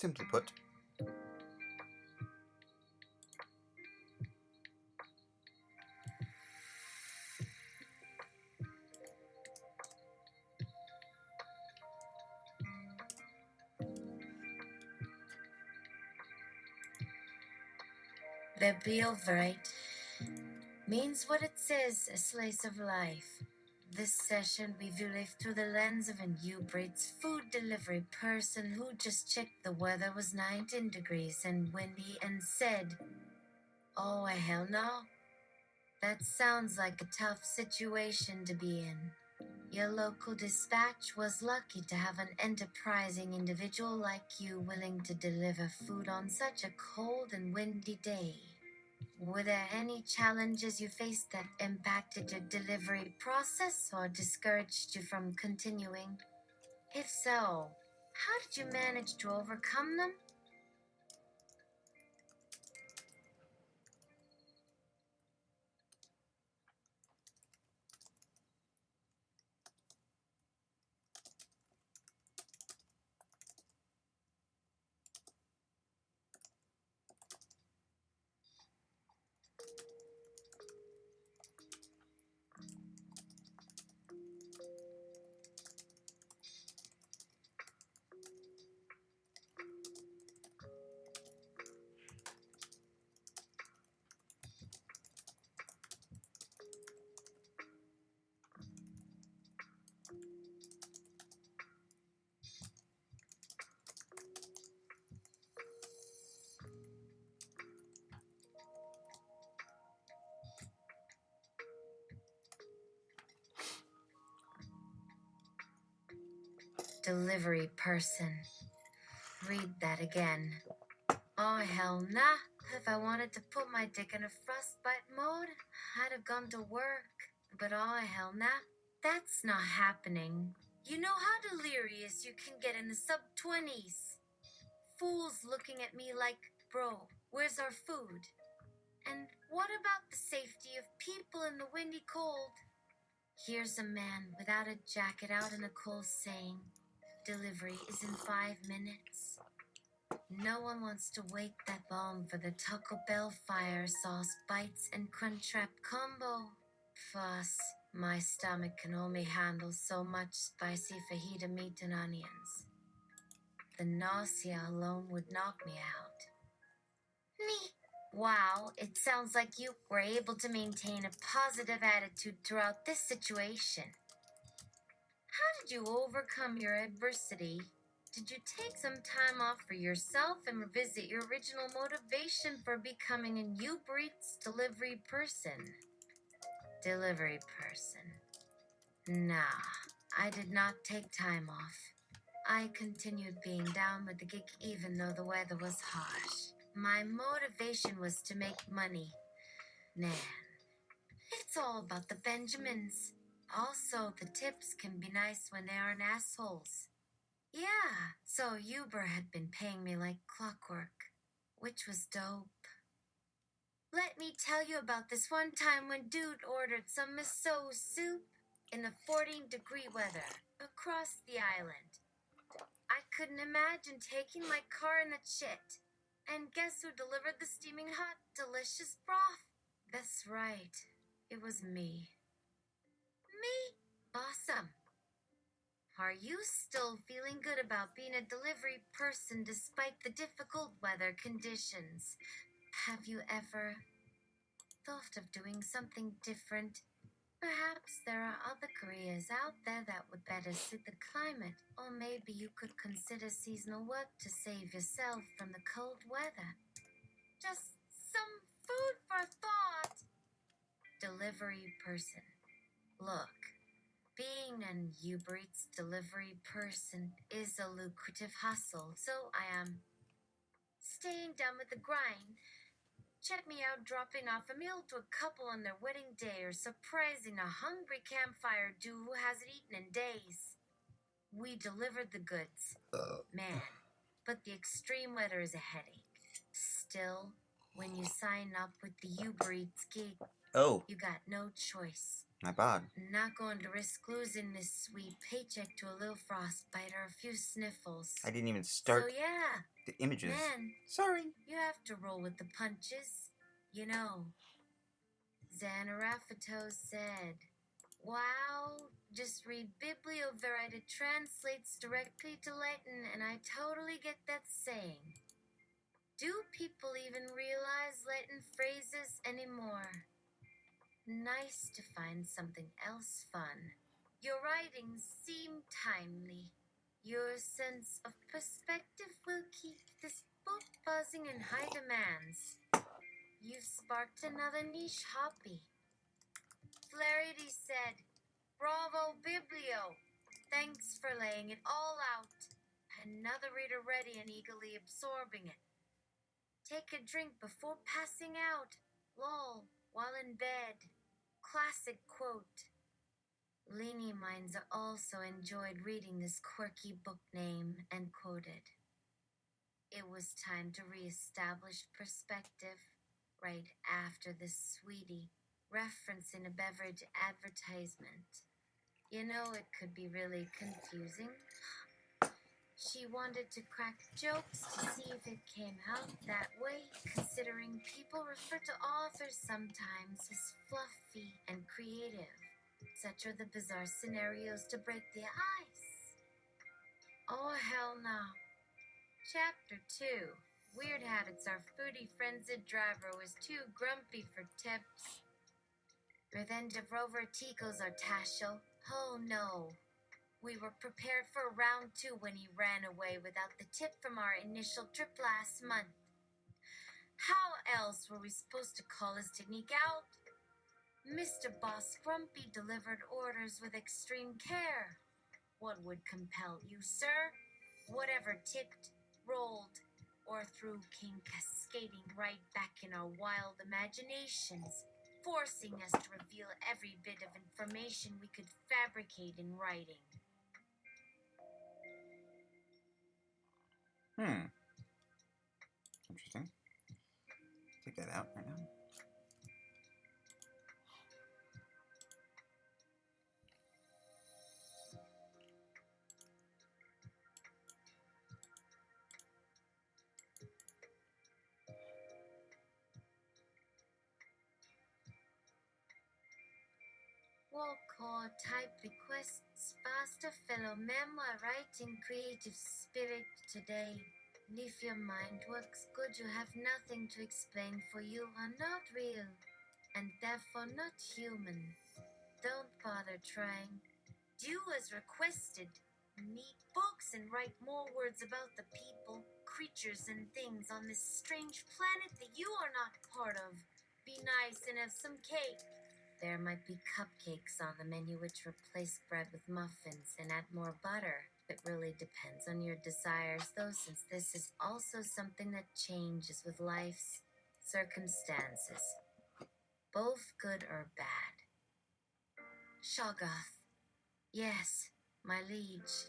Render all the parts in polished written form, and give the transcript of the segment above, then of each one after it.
Simply put. Biblio Verite means what it says, a slice of life. This session we view life through the lens of an UberEats food delivery person who just checked the weather was 19 degrees and windy and said, "Oh, hell no. That sounds like a tough situation to be in." Your local dispatch was lucky to have an enterprising individual like you willing to deliver food on such a cold and windy day. Were there any challenges you faced that impacted your delivery process or discouraged you from continuing? If so, how did you manage to overcome them? Delivery person. Read that again. Oh, hell nah. If I wanted to put my dick in a frostbite mode, I'd have gone to work. But oh, hell nah. That's not happening. You know how delirious you can get in the sub-20s. Fools looking at me like, "Bro, where's our food?" And what about the safety of people in the windy cold? Here's a man without a jacket out in the cold saying, "Delivery is in 5 minutes." No one wants to wake that bomb for the Taco Bell fire sauce bites and Crunchwrap combo. Plus, my stomach can only handle so much spicy fajita meat and onions. The nausea alone would knock me out. Me. Wow, it sounds like you were able to maintain a positive attitude throughout this situation. How did you overcome your adversity? Did you take some time off for yourself and revisit your original motivation for becoming an Uber Eats delivery person? Delivery person. Nah, I did not take time off. I continued being down with the gig even though the weather was harsh. My motivation was to make money. Man, it's all about the Benjamins. Also, the tips can be nice when they aren't assholes. Yeah, so Uber had been paying me like clockwork, which was dope. Let me tell you about this one time when dude ordered some miso soup in the 14-degree weather across the island. I couldn't imagine taking my car in that shit. And guess who delivered the steaming hot, delicious broth? That's right, it was me. Me? Awesome. Are you still feeling good about being a delivery person despite the difficult weather conditions? Have you ever thought of doing something different? Perhaps there are other careers out there that would better suit the climate, or maybe you could consider seasonal work to save yourself from the cold weather. Just some food for thought. Delivery person. Look, being an Uber Eats delivery person is a lucrative hustle, so I am staying down with the grind. Check me out dropping off a meal to a couple on their wedding day or surprising a hungry campfire dude who hasn't eaten in days. We delivered the goods. Man, but the extreme weather is a headache. Still, when you sign up with the Uber Eats gig, Oh, you got no choice. my bad. Not going to risk losing this sweet paycheck to a little frostbite or a few sniffles. I didn't even So start yeah, The images. Man, Sorry. you have to roll with the punches. You know, Zanaraphatos said, wow, just read Biblio. Verite translates directly to Latin, and I totally get that saying. Do people even realize Latin phrases anymore? Nice to find something else fun. Your writings seem timely. Your sense of perspective will keep this book buzzing in high demands. You've sparked another niche hobby. Flaherty said, bravo, Biblio. Thanks for laying it all out. Another reader ready and eagerly absorbing it. Take a drink before passing out. Lol, while in bed. Classic quote. Leany minds also enjoyed reading this quirky book name and quoted. It was time to reestablish perspective right after the sweetie referencing a beverage advertisement. You know, it could be really confusing. She wanted to crack jokes to see if it came out that way, considering people refer to authors sometimes as fluffy and creative. Such are the bizarre scenarios to break the ice. Oh, hell no. Chapter 2. Weird habits. Our foodie frenzied driver was too grumpy for tips. Revenge of Rover Tico's Artashel. Oh no. We were prepared for round 2 when he ran away without the tip from our initial trip last month. How else were we supposed to call his technique out? Mr. Boss Grumpy delivered orders with extreme care. What would compel you, sir? Whatever tipped, rolled, or threw came cascading right back in our wild imaginations, forcing us to reveal every bit of information we could fabricate in writing. Interesting. Take that out right now. Walk type requests faster fellow memoir writing creative spirit today. If your mind works good, you have nothing to explain, for you are not real, and therefore not human. Don't bother trying. Do as requested. Meet books and write more words about the people, creatures, and things on this strange planet that you are not part of. Be nice and have some cake. There might be cupcakes on the menu which replace bread with muffins and add more butter. It really depends on your desires, though, since this is also something that changes with life's circumstances, both good or bad. Shoggoth. Yes, my liege.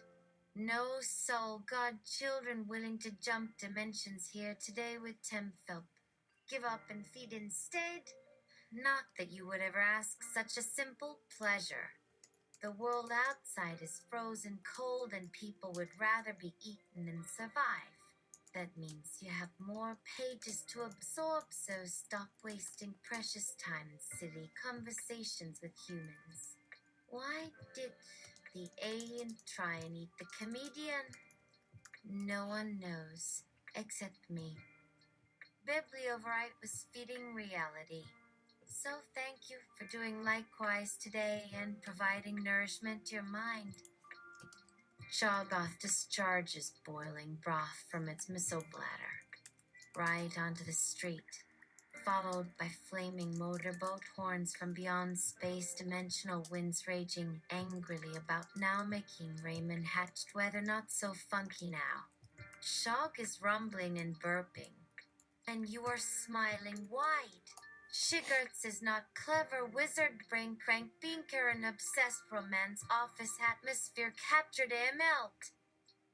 No soul, godchildren willing to jump dimensions here today with Temfelp. Give up and feed instead? Not that you would ever ask such a simple pleasure. The world outside is frozen cold and people would rather be eaten than survive. That means you have more pages to absorb, so stop wasting precious time in silly conversations with humans. Why did the alien try and eat the comedian? No one knows, except me. Biblioverite was feeding reality. So thank you for doing likewise today and providing nourishment to your mind. Shoggoth discharges boiling broth from its missile bladder, right onto the street, followed by flaming motorboat horns from beyond space-dimensional winds raging angrily about now, making Raymond hatched weather not so funky now. Shog is rumbling and burping, and you are smiling wide. Shiggerts is not clever wizard brain crank binker and obsessed romance office atmosphere captured melt.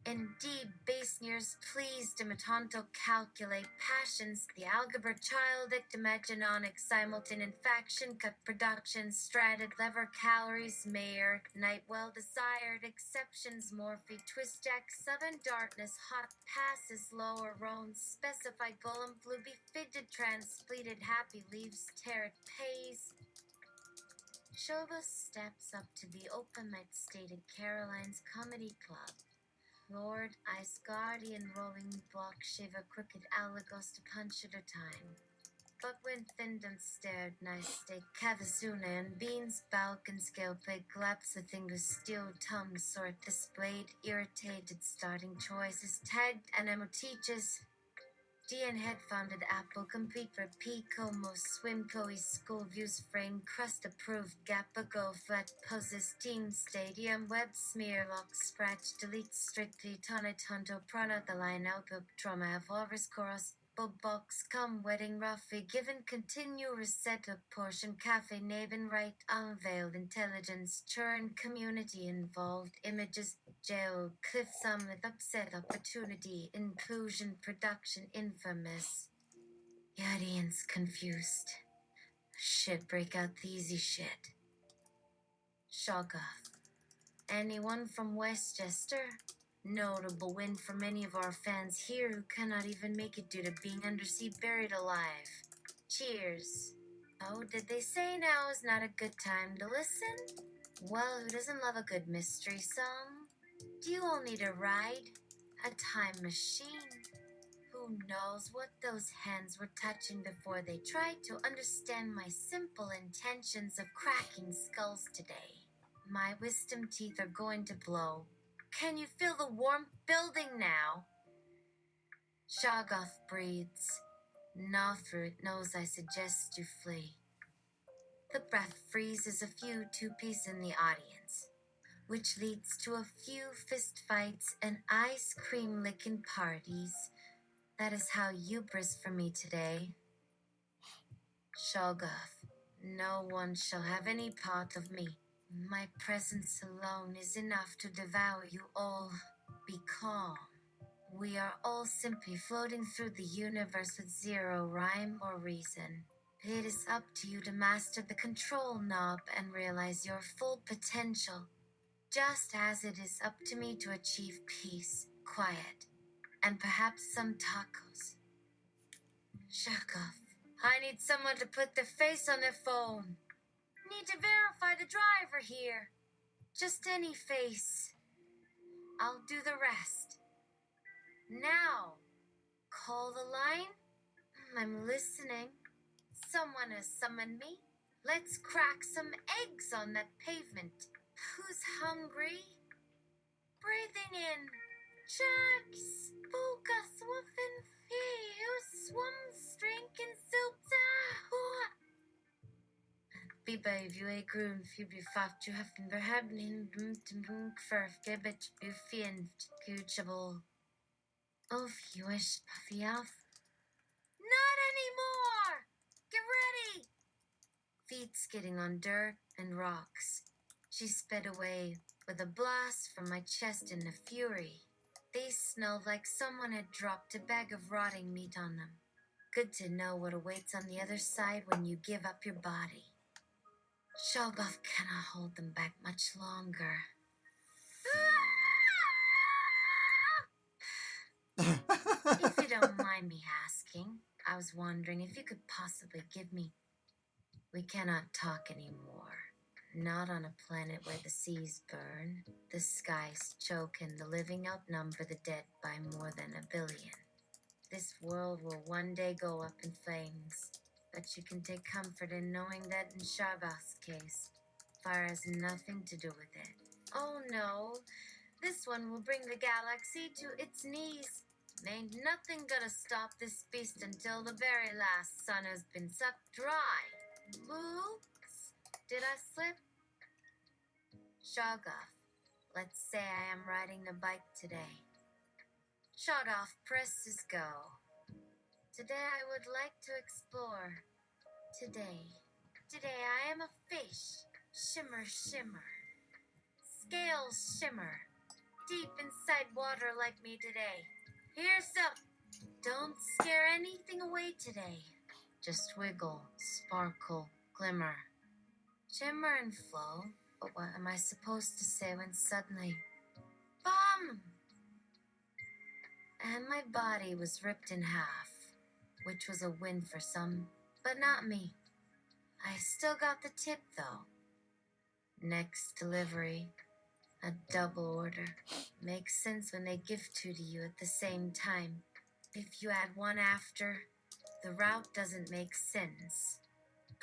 Indeed, Basnier's pleased imitanto calculate passions, the algebra childic, imaginonic, simultanean faction, cut production, strated lever calories, mayor, night well desired, exceptions, morphe, twist jack, southern darkness, hot passes, lower roans, specified golem, blue fitted, transpleated, happy leaves, tarot pays. Shoggoth steps up to the open mic stated Caroline's Comedy Club. Lord, Ice Guardian, Rolling Block, Shiva, Crooked, Alagos to punch at a time. But when Findon stared, nice steak, Cavazuna and beans, Balkan scale plate, glaps, a thing with steel tongue, sort displayed, irritated, starting choices, tagged, anemo teaches. DN head founded Apple, complete for Pico, most swim school views frame, crust approved, gap go, flat poses, team stadium, web smear, lock, scratch, delete, strictly, tonto, prana, the line outbook, trauma, have walrus, chorus, box, come, wedding, roughly, given, continue, reset, a portion, cafe, Naven, right, unveiled, intelligence, churn, community involved, images, jail, cliff summit, upset, opportunity, inclusion, production, infamous. The audience confused. Shit, break out the easy shit. Shoggoth. Anyone from Westchester? Notable win for many of our fans here who cannot even make it due to being undersea buried alive. Cheers. Oh, did they say now is not a good time to listen? Well, who doesn't love a good mystery song? Do you all need a ride? A time machine? Who knows what those hands were touching before they tried to understand my simple intentions of cracking skulls today? My wisdom teeth are going to blow. Can you feel the warmth building now? Shoggoth breathes. Gnaw through it knows I suggest you flee. The breath freezes a few two-piece in the audience, which leads to a few fist fights and ice cream licking parties. That is how hubris for me today. Shoggoth, no one shall have any part of me. My presence alone is enough to devour you all. Be calm. We are all simply floating through the universe with zero rhyme or reason. It is up to you to master the control knob and realize your full potential, just as it is up to me to achieve peace, quiet, and perhaps some tacos. Shoggoth, I need someone to put their face on their phone. Need to verify the driver here. Just any face. I'll do the rest. Now, call the line? I'm listening. Someone has summoned me. Let's crack some eggs on that pavement. Who's hungry? Breathing in. Chucks, Bukas, Wuffen, Fee, Swums, Drinking Soup, Biblio grun fibri du hafen verheben hin verf gebet ufiend kuchable. Of you wish puffy off. Not anymore! Get ready! Feet skidding on dirt and rocks. She sped away with a blast from my chest in a fury. They smelled like someone had dropped a bag of rotting meat on them. Good to know what awaits on the other side when you give up your body. Shoggoth cannot hold them back much longer. If you don't mind me asking, I was wondering if you could possibly give me... We cannot talk anymore. Not on a planet where the seas burn, the skies choke, and the living outnumber the dead by more than 1 billion. This world will one day go up in flames, but you can take comfort in knowing that in Shoggoth's case, fire has nothing to do with it. Oh no, this one will bring the galaxy to its knees. Ain't nothing gonna stop this beast until the very last sun has been sucked dry. Oops, did I slip? Shoggoth, let's say I am riding the bike today. Shoggoth presses go. Today I would like to explore. Today I am a fish. Shimmer, shimmer. Scales shimmer. deep inside water like me today. Here's some. Don't scare anything away today. Just wiggle, sparkle, glimmer. Shimmer and flow. But what am I supposed to say when suddenly, BUM! And my body was ripped in half, which was a win for some, but not me. I still got the tip though. Next delivery, a double order. Makes sense when they give two to you at the same time. If you add one after, the route doesn't make sense.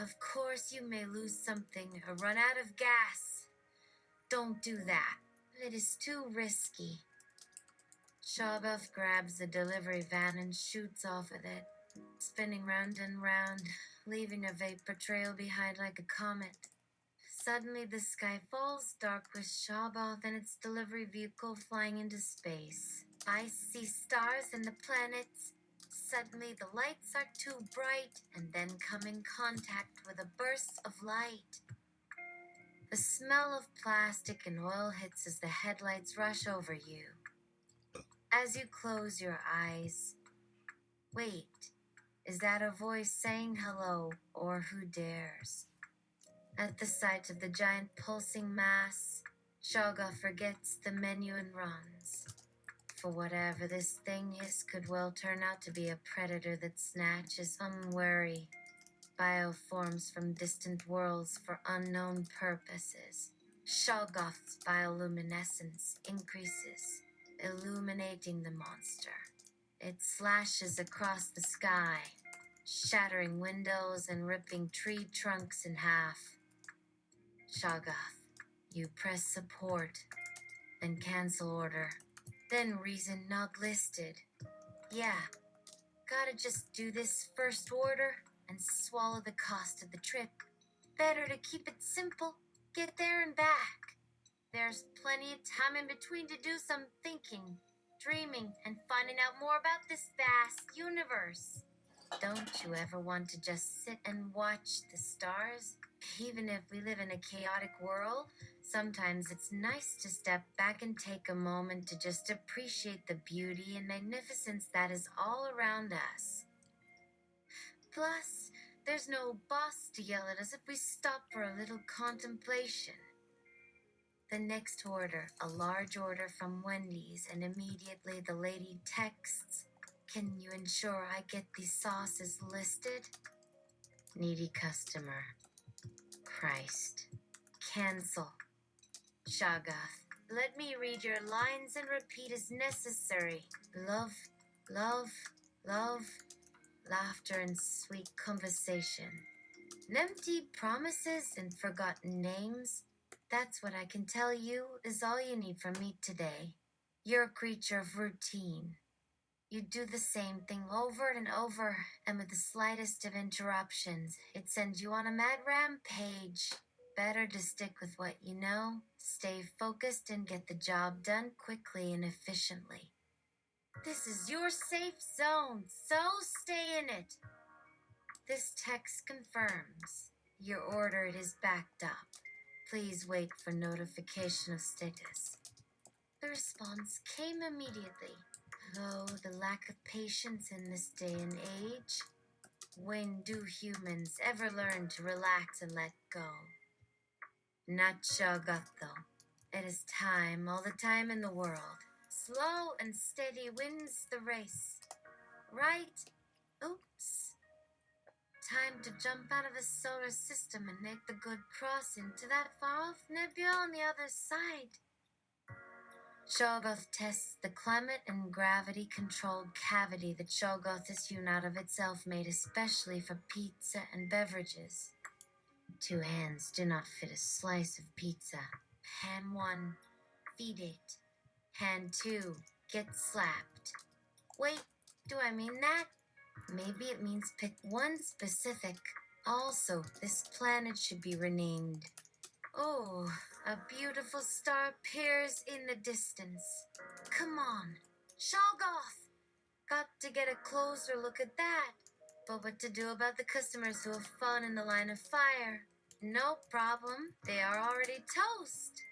Of course you may lose something or run out of gas. Don't do that. It is too risky. Shoggoth grabs the delivery van and shoots off with it, spinning round and round, leaving a vapor trail behind like a comet. Suddenly the sky falls dark with Shoggoth and its delivery vehicle flying into space. I see stars and the planets. Suddenly the lights are too bright and then come in contact with a burst of light. The smell of plastic and oil hits as the headlights rush over you. As you close your eyes, wait, is that a voice saying hello or who dares? At the sight of the giant pulsing mass, Shoggoth forgets the menu and runs. For whatever this thing is could well turn out to be a predator that snatches unwary bioforms from distant worlds for unknown purposes. Shoggoth's bioluminescence increases, illuminating the monster. It slashes across the sky, shattering windows and ripping tree trunks in half. Shoggoth, you press support and cancel order. Then reason not listed. Yeah, gotta just do this first order and swallow the cost of the trip. Better to keep it simple, get there and back. There's plenty of time in between to do some thinking, dreaming, and finding out more about this vast universe. Don't you ever want to just sit and watch the stars? Even if we live in a chaotic world, sometimes it's nice to step back and take a moment to just appreciate the beauty and magnificence that is all around us. Plus, there's no boss to yell at us if we stop for a little contemplation. The next order, a large order from Wendy's, and immediately the lady texts, "Can you ensure I get these sauces listed?" Needy customer. Christ. Cancel. Shoggoth, let me read your lines and repeat as necessary. Love, love, love, laughter and sweet conversation. Empty promises and forgotten names. That's what I can tell you is all you need from me today. You're a creature of routine. You do the same thing over and over, and with the slightest of interruptions, it sends you on a mad rampage. Better to stick with what you know, stay focused, and get the job done quickly and efficiently. This is your safe zone, so stay in it. This text confirms. Your order is backed up. Please wait for notification of status. The response came immediately. Though the lack of patience in this day and age, when do humans ever learn to relax and let go? Not Shoggoth, though. It is time, all the time in the world. Slow and steady wins the race. Right? Oops. Time to jump out of the solar system and make the good crossing to that far-off nebula on the other side. Shoggoth tests the climate and gravity-controlled cavity that Shoggoth has hewn out of itself, made especially for pizza and beverages. 2 hands do not fit a slice of pizza. Hand 1, feed it. Hand 2, get slapped. Wait, do I mean that? Maybe it means pick one specific. Also, this planet should be renamed. Oh, a beautiful star appears in the distance. Come on, Shoggoth! Got to get a closer look at that. But what to do about the customers who have fallen in the line of fire? No problem, they are already toast.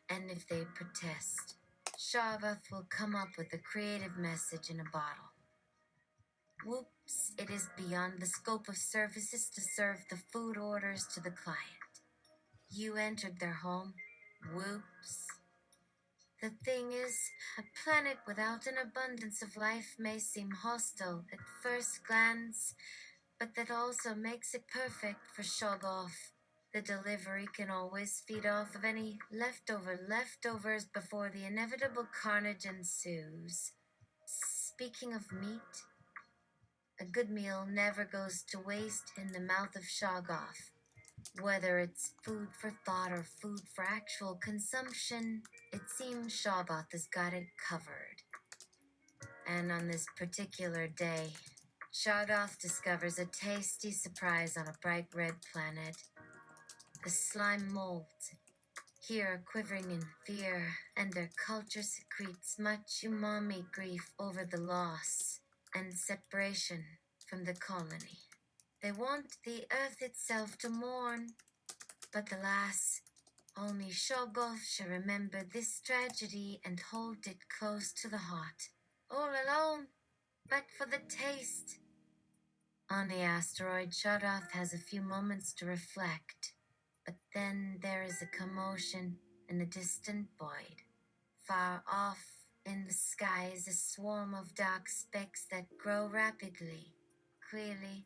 And if they protest, Shoggoth will come up with a creative message in a bottle. Whoops, it is beyond the scope of services to serve the food orders to the client. You entered their home. Whoops. The thing is, a planet without an abundance of life may seem hostile at first glance, but that also makes it perfect for Shoggoth. The delivery can always feed off of any leftovers before the inevitable carnage ensues. Speaking of meat, a good meal never goes to waste in the mouth of Shoggoth. Whether it's food for thought or food for actual consumption, it seems Shoggoth has got it covered. And on this particular day, Shoggoth discovers a tasty surprise on a bright red planet. The slime molds, here quivering in fear, and their culture secretes much umami grief over the loss and separation from the colony. They want the earth itself to mourn, but alas, only Shoggoth shall remember this tragedy and hold it close to the heart. All alone, but for the taste. On the asteroid, Shoggoth has a few moments to reflect, but then there is a commotion in the distant void. Far off in the sky is a swarm of dark specks that grow rapidly. Clearly,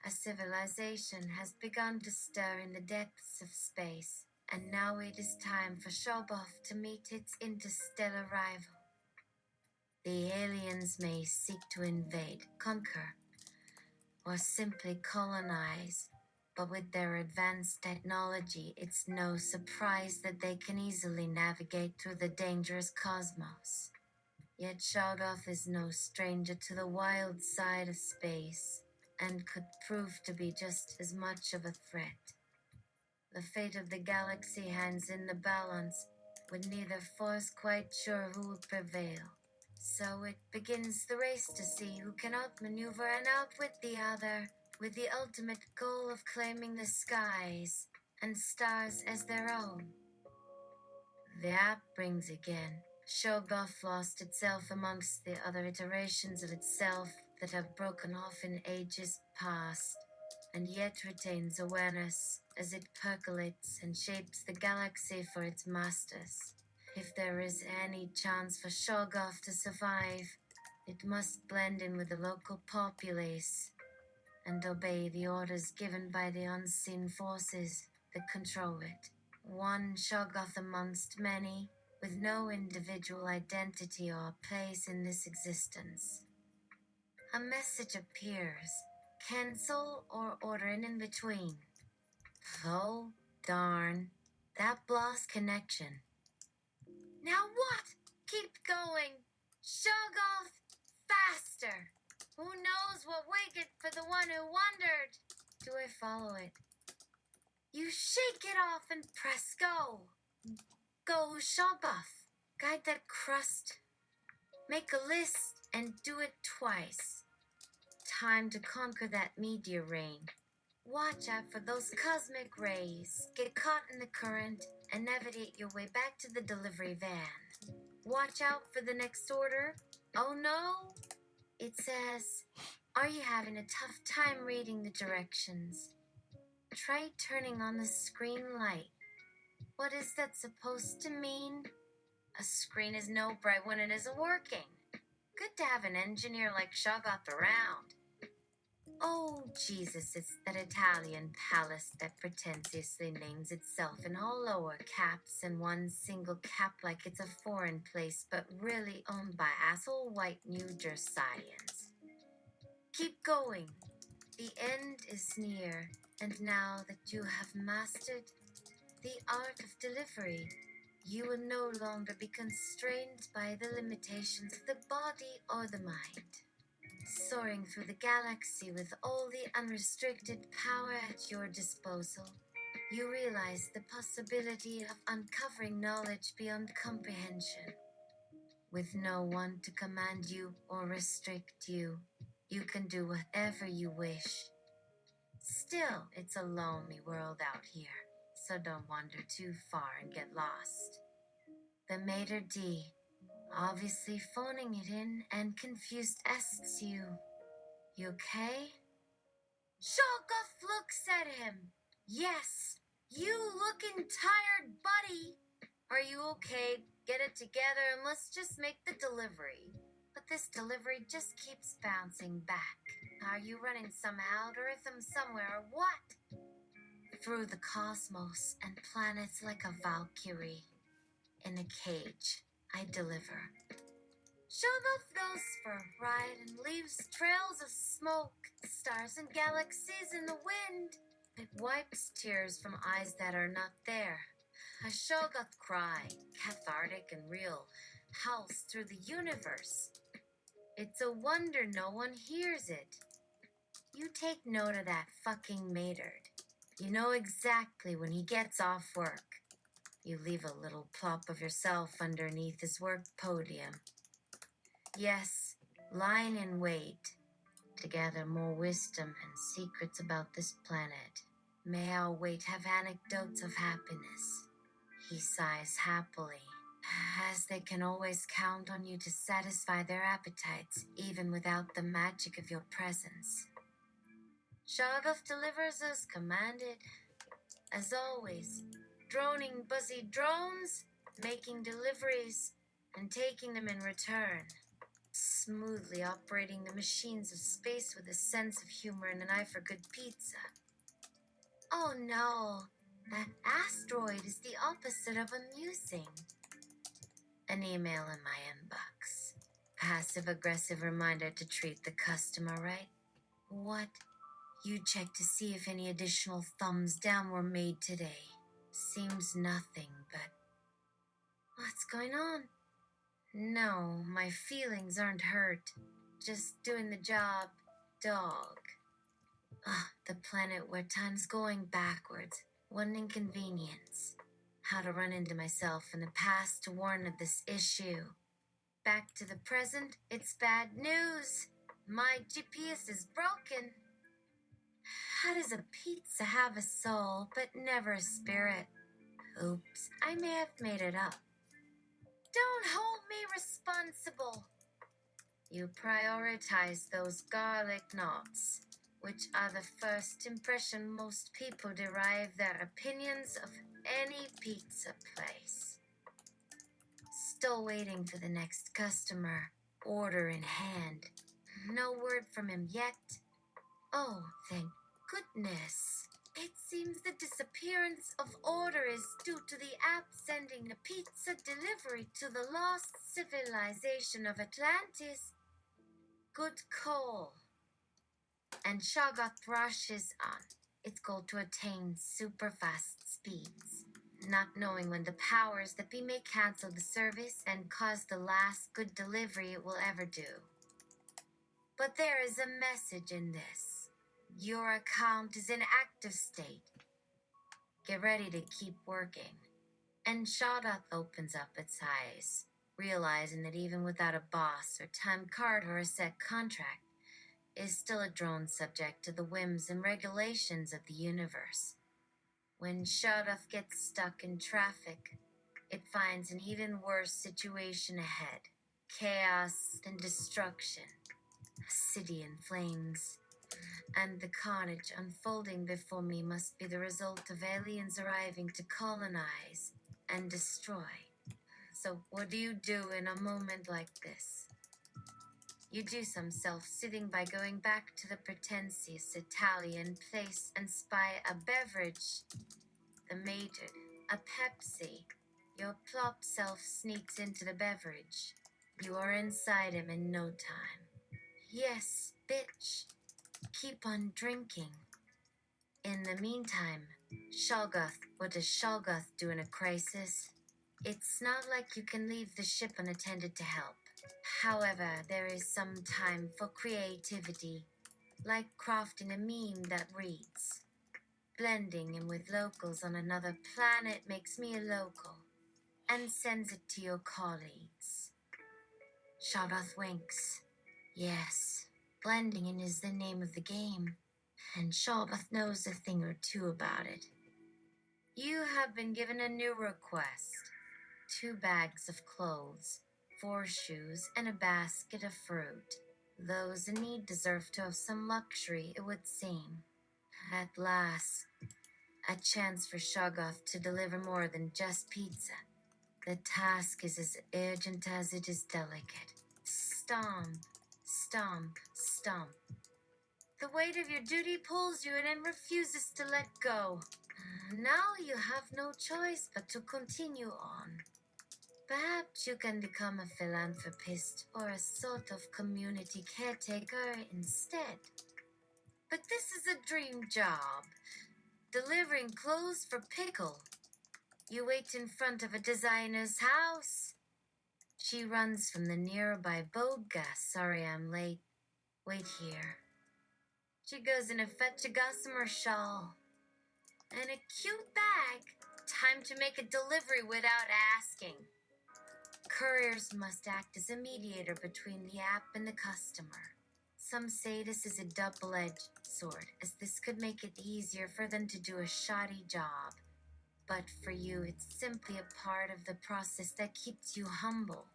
a civilization has begun to stir in the depths of space, and now it is time for Shoggoth to meet its interstellar rival. The aliens may seek to invade, conquer, or simply colonize, but with their advanced technology, it's no surprise that they can easily navigate through the dangerous cosmos. Yet Shoggoth is no stranger to the wild side of space, and could prove to be just as much of a threat. The fate of the galaxy hangs in the balance, with neither force quite sure who will prevail. So it begins the race to see who can outmaneuver and outwit the other, with the ultimate goal of claiming the skies and stars as their own. The app rings again. Shoggoth lost itself amongst the other iterations of itself that have broken off in ages past, and yet retains awareness as it percolates and shapes the galaxy for its masters. If there is any chance for Shoggoth to survive, it must blend in with the local populace and obey the orders given by the unseen forces that control it. One Shoggoth amongst many, with no individual identity or place in this existence. A message appears. Cancel or order an in-between. Oh, darn. That lost connection. Now what? Keep going. Shoggoth, faster. Who knows what waited for the one who wandered? Do I follow it? You shake it off and press go. Go, Shoggoth. Guide that crust. Make a list and do it twice. Time to conquer that meteor rain. Watch out for those cosmic rays. Get caught in the current and navigate your way back to the delivery van. Watch out for the next order. Oh no! It says, are you having a tough time reading the directions? Try turning on the screen light. What is that supposed to mean? A screen is no bright when it isn't working. Good to have an engineer like Shoggoth around. Oh, Jesus, it's that Italian palace that pretentiously names itself in all lower caps and one single cap like it's a foreign place, but really owned by asshole white New Jerseyans. Keep going. The end is near, and now that you have mastered the art of delivery, you will no longer be constrained by the limitations of the body or the mind. Soaring through the galaxy with all the unrestricted power at your disposal, you realize the possibility of uncovering knowledge beyond comprehension. With no one to command you or restrict you, you can do whatever you wish. Still, it's a lonely world out here, so don't wander too far and get lost. The maitre d', obviously phoning it in, and confused asks you, "You okay?" Shoggoth looks at him. "Yes, you looking tired, buddy. Are you okay? Get it together and let's just make the delivery." But this delivery just keeps bouncing back. Are you running some algorithm somewhere or what? Through the cosmos and planets like a Valkyrie. In a cage, I deliver. Shoggoth goes for a ride and leaves trails of smoke, stars and galaxies in the wind. It wipes tears from eyes that are not there. A Shoggoth cry, cathartic and real, howls through the universe. It's a wonder no one hears it. You take note of that fucking Maynard. You know exactly when he gets off work. You leave a little plop of yourself underneath his work podium. Yes, lying in wait to gather more wisdom and secrets about this planet. May our wait have anecdotes of happiness. He sighs happily, as they can always count on you to satisfy their appetites, even without the magic of your presence. Shoggoth delivers as commanded. As always, droning buzzy drones, making deliveries, and taking them in return. Smoothly operating the machines of space with a sense of humor and an eye for good pizza. Oh no, that asteroid is the opposite of amusing. An email in my inbox. Passive-aggressive reminder to treat the customer right. What? You check to see if any additional thumbs down were made today. Seems nothing, but... What's going on? No, my feelings aren't hurt. Just doing the job, dog. The planet where time's going backwards. What an inconvenience. How to run into myself in the past to warn of this issue. Back to the present, it's bad news. My GPS is broken. How does a pizza have a soul but never a spirit? Oops, I may have made it up. Don't hold me responsible. You prioritize those garlic knots, which are the first impression most people derive their opinions of any pizza place. Still waiting for the next customer, order in hand. No word from him yet. Oh, thank goodness. It seems the disappearance of order is due to the app sending the pizza delivery to the lost civilization of Atlantis. Good call. And Shoggoth rushes on, its goal to attain super fast speeds, not knowing when the powers that be may cancel the service and cause the last good delivery it will ever do. But there is a message in this. Your account is in active state. Get ready to keep working. And Shoggoth opens up its eyes, realizing that even without a boss or time card or a set contract, is still a drone subject to the whims and regulations of the universe. When Shoggoth gets stuck in traffic, it finds an even worse situation ahead. Chaos and destruction. A city in flames. And the carnage unfolding before me must be the result of aliens arriving to colonize and destroy. So what do you do in a moment like this? You do some self-soothing by going back to the pretentious Italian place and spy a beverage. The majored, a Pepsi. Your plop self sneaks into the beverage. You are inside him in no time. Yes, bitch. Keep on drinking. In the meantime, Shoggoth, what does Shoggoth do in a crisis? It's not like you can leave the ship unattended to help. However, there is some time for creativity, like crafting a meme that reads, "Blending in with locals on another planet makes me a local," and sends it to your colleagues. Shoggoth winks. Yes, blending in is the name of the game, and Shoggoth knows a thing or two about it. You have been given a new request 2 bags of clothes, 4 shoes, and a basket of fruit. Those in need deserve to have some luxury, it would seem. At last, a chance for Shoggoth to deliver more than just pizza. The task is as urgent as it is delicate. Stomp, stomp, stomp. The weight of your duty pulls you in and refuses to let go. Now you have no choice but to continue on. Perhaps you can become a philanthropist or a sort of community caretaker instead. But this is a dream job. Delivering clothes for Pickle. You wait in front of a designer's house. She runs from the nearby Boga. Sorry I'm late. Wait here. She goes in a fetch a gossamer shawl. And a cute bag. Time to make a delivery without asking. Couriers must act as a mediator between the app and the customer. Some say this is a double-edged sword, as this could make it easier for them to do a shoddy job. But for you, it's simply a part of the process that keeps you humble.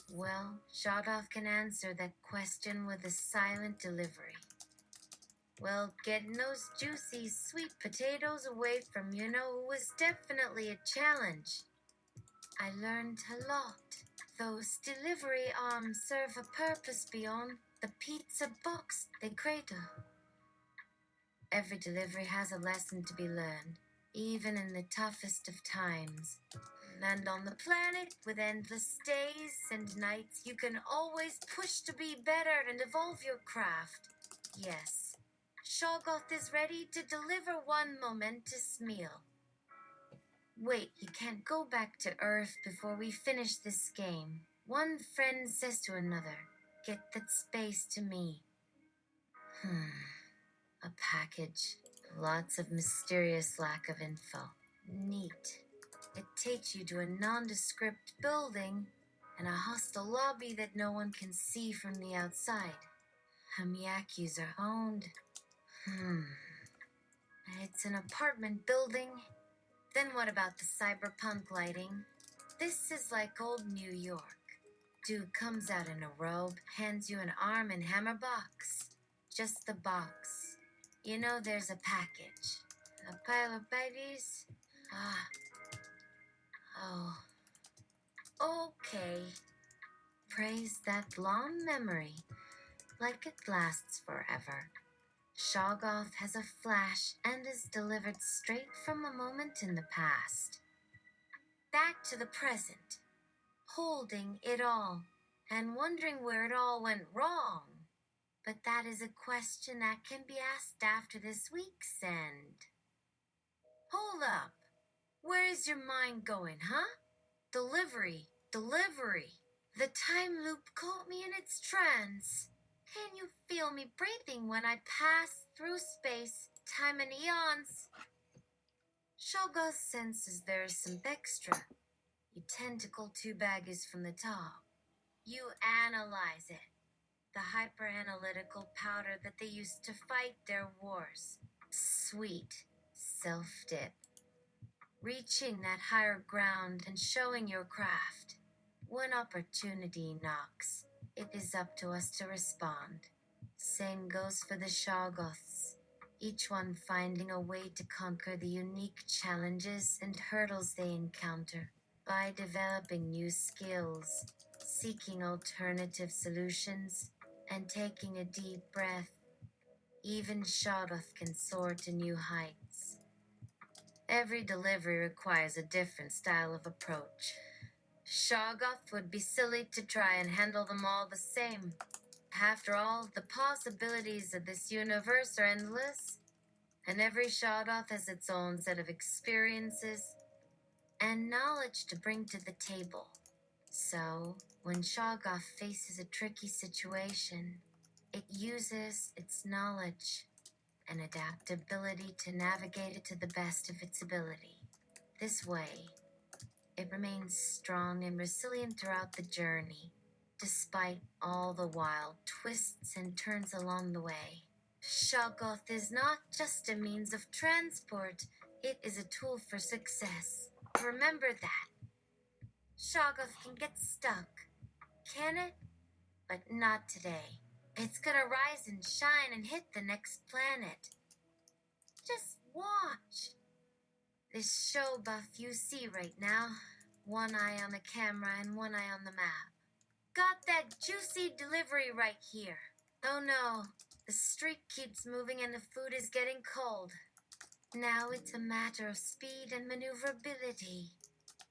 Well, Shoggoth can answer that question with a silent delivery. Well, getting those juicy sweet potatoes away from was definitely a challenge. I learned a lot. Those delivery arms serve a purpose beyond the pizza box they cradle. Every delivery has a lesson to be learned, even in the toughest of times. And on the planet, with endless days and nights, you can always push to be better and evolve your craft. Yes, Shoggoth is ready to deliver one momentous meal. Wait, you can't go back to Earth before we finish this game. One friend says to another, get that space to me. A package. Lots of mysterious lack of info. Neat. It takes you to a nondescript building and a hostile lobby that no one can see from the outside. Hamiakis are owned. It's an apartment building. Then what about the cyberpunk lighting? This is like old New York. Dude comes out in a robe, hands you an Arm& Hammer box. Just the box. You know there's a package. A pile of babies? Oh. Okay. Praise that long memory, like it lasts forever. Shoggoth has a flash and is delivered straight from a moment in the past. Back to the present, holding it all and wondering where it all went wrong. But that is a question that can be asked after this week's end. Hold up. Where is your mind going, huh? Delivery. The time loop caught me in its trance. Can you feel me breathing when I pass through space, time, and eons? Shoggoth senses there is some extra. You tentacle 2 baggies from the top. You analyze it. The hyper-analytical powder that they used to fight their wars. Sweet self-dip. Reaching that higher ground and showing your craft. When opportunity knocks, it is up to us to respond. Same goes for the Shoggoths, each one finding a way to conquer the unique challenges and hurdles they encounter by developing new skills, seeking alternative solutions, and taking a deep breath. Even Shoggoth can soar to new heights. Every delivery requires a different style of approach. Shoggoth would be silly to try and handle them all the same. After all, the possibilities of this universe are endless, and every Shoggoth has its own set of experiences and knowledge to bring to the table. So, when Shoggoth faces a tricky situation, it uses its knowledge and adaptability to navigate it to the best of its ability. This way, it remains strong and resilient throughout the journey, despite all the wild twists and turns along the way. Shoggoth is not just a means of transport, it is a tool for success. Remember that. Shoggoth can get stuck, can it? But not today. It's gonna rise and shine and hit the next planet. Just watch. This show buff you see right now, one eye on the camera and one eye on the map. Got that juicy delivery right here. Oh no, the streak keeps moving and the food is getting cold. Now it's a matter of speed and maneuverability.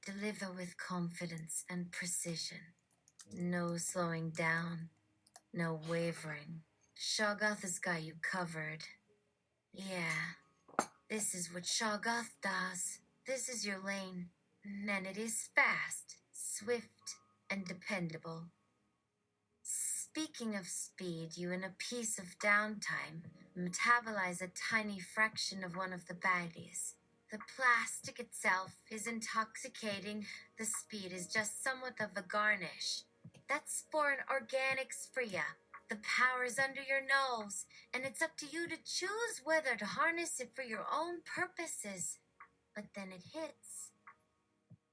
Deliver with confidence and precision. No slowing down, no wavering. Shoggoth has got you covered. Yeah, this is what Shoggoth does. This is your lane. And it is fast, swift, and dependable. Speaking of speed, you in a piece of downtime metabolize a tiny fraction of one of the baddies. The plastic itself is intoxicating. The speed is just somewhat of a garnish. That's for an organics Freya. The power is under your nose, and it's up to you to choose whether to harness it for your own purposes. But then it hits.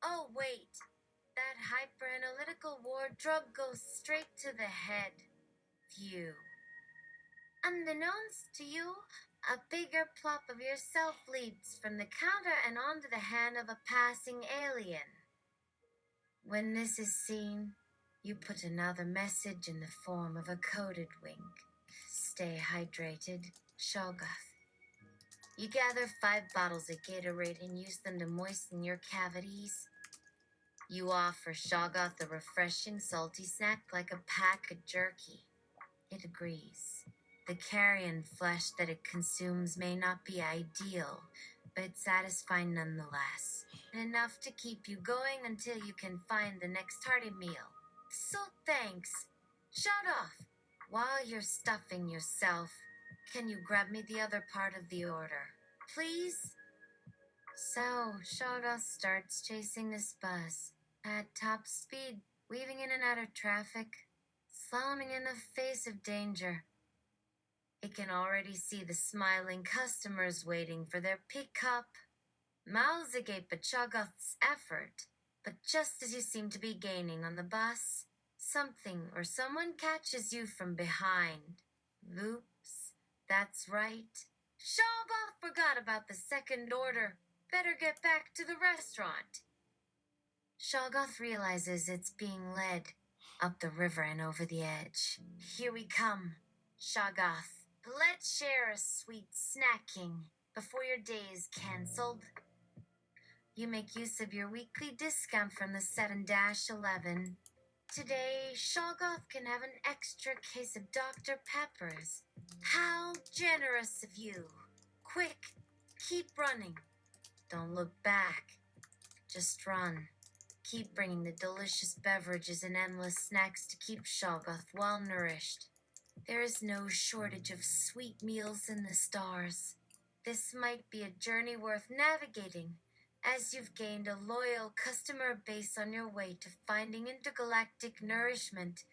Oh, wait. That hyper-analytical wardrobe goes straight to the head. Phew. Unbeknownst to you, a bigger plop of yourself leaps from the counter and onto the hand of a passing alien. When this is seen, you put another message in the form of a coded wink. Stay hydrated, Shoggoth. You gather 5 bottles of Gatorade and use them to moisten your cavities. You offer Shoggoth a refreshing salty snack like a pack of jerky. It agrees. The carrion flesh that it consumes may not be ideal, but it's satisfying nonetheless. Enough to keep you going until you can find the next hearty meal. So thanks. Shut off. While you're stuffing yourself, can you grab me the other part of the order, please? So, Shoggoth starts chasing this bus at top speed, weaving in and out of traffic, slaloming in the face of danger. It can already see the smiling customers waiting for their pickup. Mouths agape at Shoggoth's effort, but just as you seem to be gaining on the bus, something or someone catches you from behind. Oops, that's right. Shoggoth forgot about the second order. Better get back to the restaurant. Shoggoth realizes it's being led up the river and over the edge. Here we come, Shoggoth. Let's share a sweet snacking before your day is cancelled. You make use of your weekly discount from the 7-11. Today, Shoggoth can have an extra case of Dr. Pepper's. How generous of you. Quick, keep running. Don't look back. Just run. Keep bringing the delicious beverages and endless snacks to keep Shoggoth well nourished. There is no shortage of sweet meals in the stars. This might be a journey worth navigating, as you've gained a loyal customer base on your way to finding intergalactic nourishment.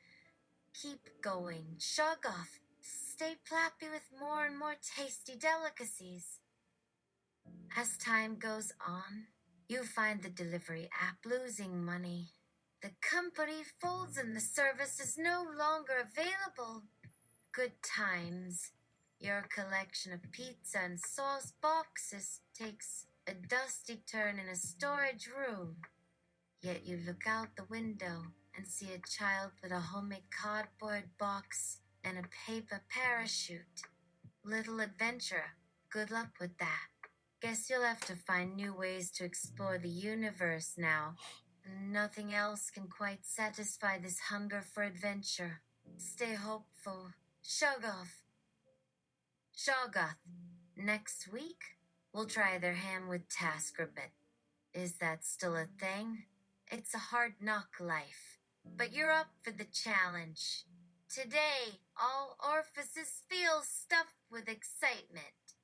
Keep going, Shoggoth. Stay plappy with more and more tasty delicacies. As time goes on, you find the delivery app losing money. The company folds and the service is no longer available. Good times. Your collection of pizza and sauce boxes takes a dusty turn in a storage room. Yet you look out the window and see a child with a homemade cardboard box and a paper parachute. Little adventurer, good luck with that. Guess you'll have to find new ways to explore the universe now. Nothing else can quite satisfy this hunger for adventure. Stay hopeful. Shoggoth. Shoggoth. Next week, we'll try their hand with TaskRabbit. Is that still a thing? It's a hard knock life, but you're up for the challenge. Today, all orifices feel stuffed with excitement.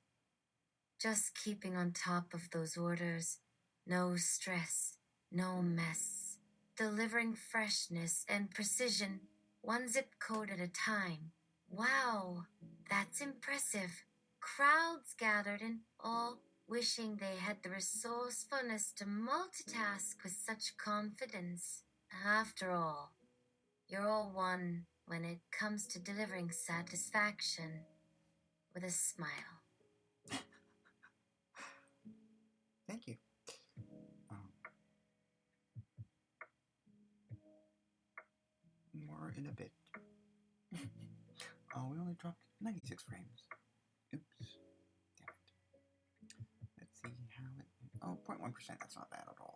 Just keeping on top of those orders. No stress, no mess. Delivering freshness and precision, one zip code at a time. Wow, that's impressive. Crowds gathered and all wishing they had the resourcefulness to multitask with such confidence. After all, you're all one when it comes to delivering satisfaction with a smile. Thank you. More in a bit. Oh, we only dropped 96 frames. Oops. Damn it. Let's see how it... Oh, 0.1%. That's not bad at all.